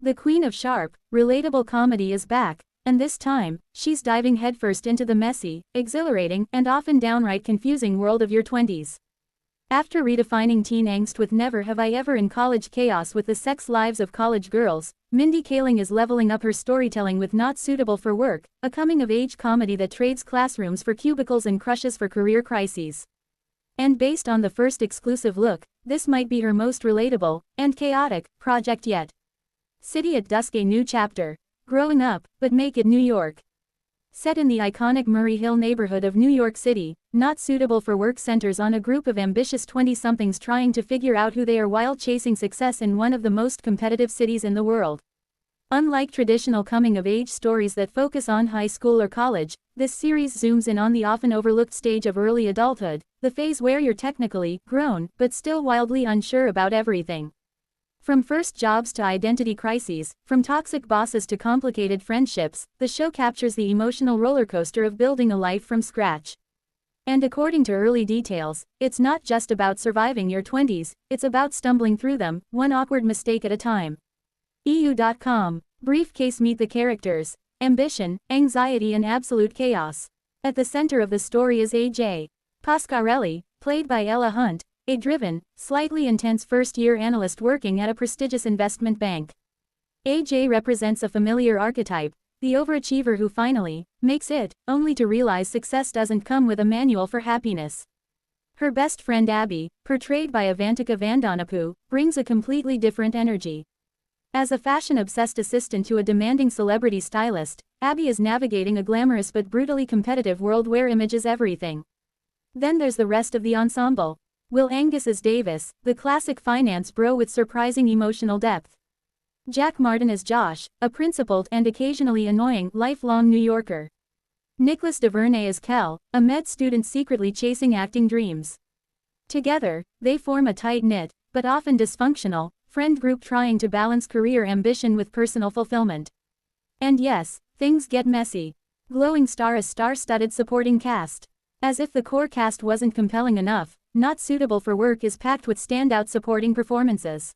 The queen of sharp, relatable comedy is back, and this time, she's diving headfirst into the messy, exhilarating, and often downright confusing world of your 20s. After redefining teen angst with Never Have I Ever and college chaos with the sex lives of college girls, Mindy Kaling is leveling up her storytelling with Not Suitable for Work, a coming-of-age comedy that trades classrooms for cubicles and crushes for career crises. And based on the first exclusive look, this might be her most relatable, and chaotic, project yet. City at Dusk, a new chapter. Growing up, but make it New York. Set in the iconic Murray Hill neighborhood of New York City, Not Suitable for Work centers on a group of ambitious 20-somethings trying to figure out who they are while chasing success in one of the most competitive cities in the world. Unlike traditional coming-of-age stories that focus on high school or college, this series zooms in on the often overlooked stage of early adulthood, the phase where you're technically grown, but still wildly unsure about everything. From first jobs to identity crises, from toxic bosses to complicated friendships, the show captures the emotional rollercoaster of building a life from scratch. And according to early details, it's not just about surviving your 20s, it's about stumbling through them, one awkward mistake at a time. EU.com. Briefcase. Meet the characters. Ambition, anxiety and absolute chaos. At the center of the story is A.J. Pasquarelli, played by Ella Hunt, a driven, slightly intense first-year analyst working at a prestigious investment bank. AJ represents a familiar archetype, the overachiever who finally makes it, only to realize success doesn't come with a manual for happiness. Her best friend Abby, portrayed by Avantika Vandanapu, brings a completely different energy. As a fashion-obsessed assistant to a demanding celebrity stylist, Abby is navigating a glamorous but brutally competitive world where image is everything. Then there's the rest of the ensemble. Will Angus as Davis, the classic finance bro with surprising emotional depth. Jack Martin as Josh, a principled and occasionally annoying lifelong New Yorker. Nicholas DeVernay as Kel, a med student secretly chasing acting dreams. Together, they form a tight-knit, but often dysfunctional, friend group trying to balance career ambition with personal fulfillment. And yes, things get messy. Glowing star as star-studded supporting cast. As if the core cast wasn't compelling enough, Not Suitable for Work is packed with standout supporting performances.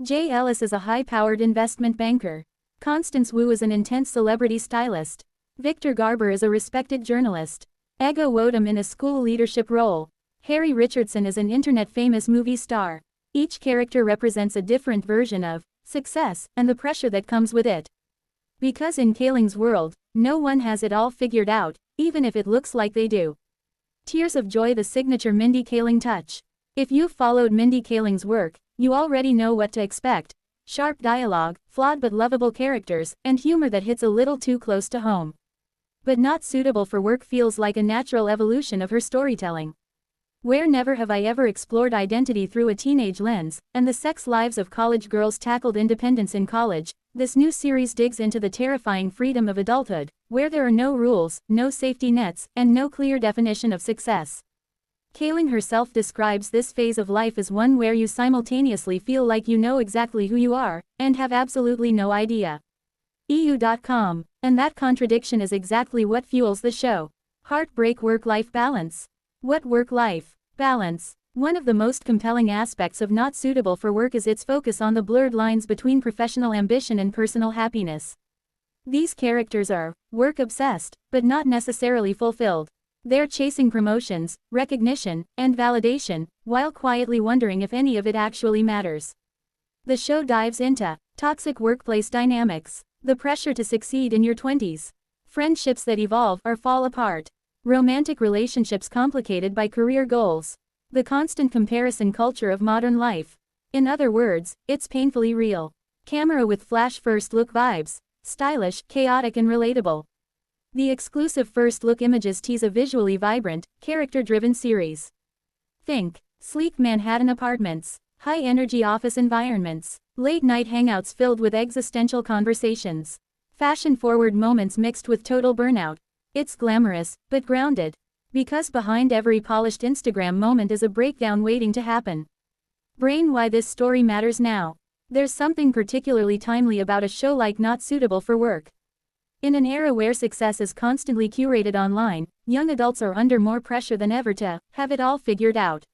Jay Ellis is a high-powered investment banker. Constance Wu is an intense celebrity stylist. Victor Garber is a respected journalist. Ego Wodum in a school leadership role. Harry Richardson is an internet-famous movie star. Each character represents a different version of success and the pressure that comes with it. Because in Kaling's world, no one has it all figured out, even if it looks like they do. Tears of Joy, the signature Mindy Kaling touch. If you've followed Mindy Kaling's work, you already know what to expect. Sharp dialogue, flawed but lovable characters, and humor that hits a little too close to home. But Not Suitable for Work feels like a natural evolution of her storytelling. Where Never Have I Ever explored identity through a teenage lens, and the sex lives of college girls tackled independence in college, this new series digs into the terrifying freedom of adulthood, where there are no rules, no safety nets, and no clear definition of success. Kaling herself describes this phase of life as one where you simultaneously feel like you know exactly who you are, and have absolutely no idea. EU.com. And that contradiction is exactly what fuels the show. Heartbreak. Work-life balance. What work-life balance? One of the most compelling aspects of Not Suitable for Work is its focus on the blurred lines between professional ambition and personal happiness. These characters are work-obsessed, but not necessarily fulfilled. They're chasing promotions, recognition, and validation, while quietly wondering if any of it actually matters. The show dives into toxic workplace dynamics, the pressure to succeed in your 20s, friendships that evolve or fall apart, romantic relationships complicated by career goals, the constant comparison culture of modern life. In other words, it's painfully real. Camera with flash first look vibes, stylish, chaotic and relatable. The exclusive first look images tease a visually vibrant, character-driven series. Think sleek Manhattan apartments, high-energy office environments, late-night hangouts filled with existential conversations, fashion-forward moments mixed with total burnout. It's glamorous, but grounded. Because behind every polished Instagram moment is a breakdown waiting to happen. Brain. Why this story matters now. There's something particularly timely about a show like Not Suitable for Work. In an era where success is constantly curated online, young adults are under more pressure than ever to have it all figured out.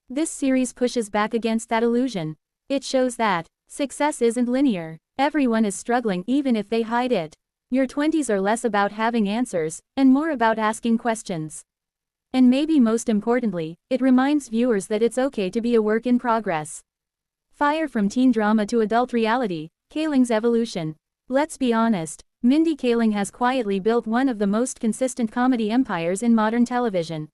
This series pushes back against that illusion. It shows that success isn't linear, Everyone is struggling even if they hide it. Your 20s are less about having answers, and more about asking questions. And maybe most importantly, it reminds viewers that it's okay to be a work in progress. Fire from teen drama to adult reality, Kaling's evolution. Let's be honest, Mindy Kaling has quietly built one of the most consistent comedy empires in modern television.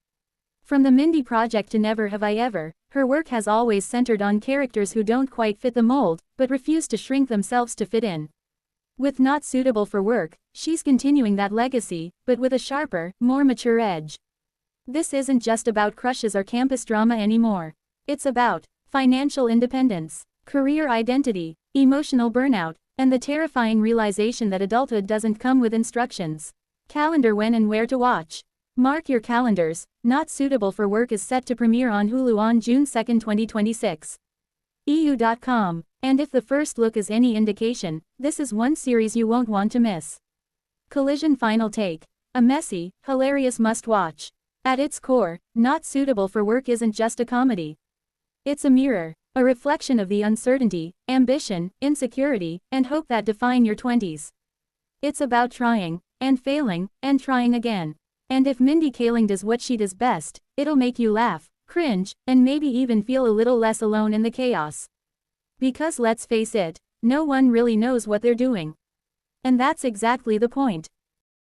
From The Mindy Project to Never Have I Ever, her work has always centered on characters who don't quite fit the mold, but refuse to shrink themselves to fit in. With Not Suitable for Work, she's continuing that legacy, but with a sharper, more mature edge. This isn't just about crushes or campus drama anymore. It's about financial independence, career identity, emotional burnout, and the terrifying realization that adulthood doesn't come with instructions. Calendar when and where to watch. Mark your calendars, Not Suitable for Work is set to premiere on Hulu on June 2, 2026. EU.com. And if the first look is any indication, this is one series you won't want to miss. Collision Final Take. A messy, hilarious must-watch. At its core, Not Suitable for Work isn't just a comedy. It's a mirror, a reflection of the uncertainty, ambition, insecurity, and hope that define your 20s. It's about trying, and failing, and trying again. And if Mindy Kaling does what she does best, it'll make you laugh, cringe, and maybe even feel a little less alone in the chaos. Because let's face it, no one really knows what they're doing. And that's exactly the point.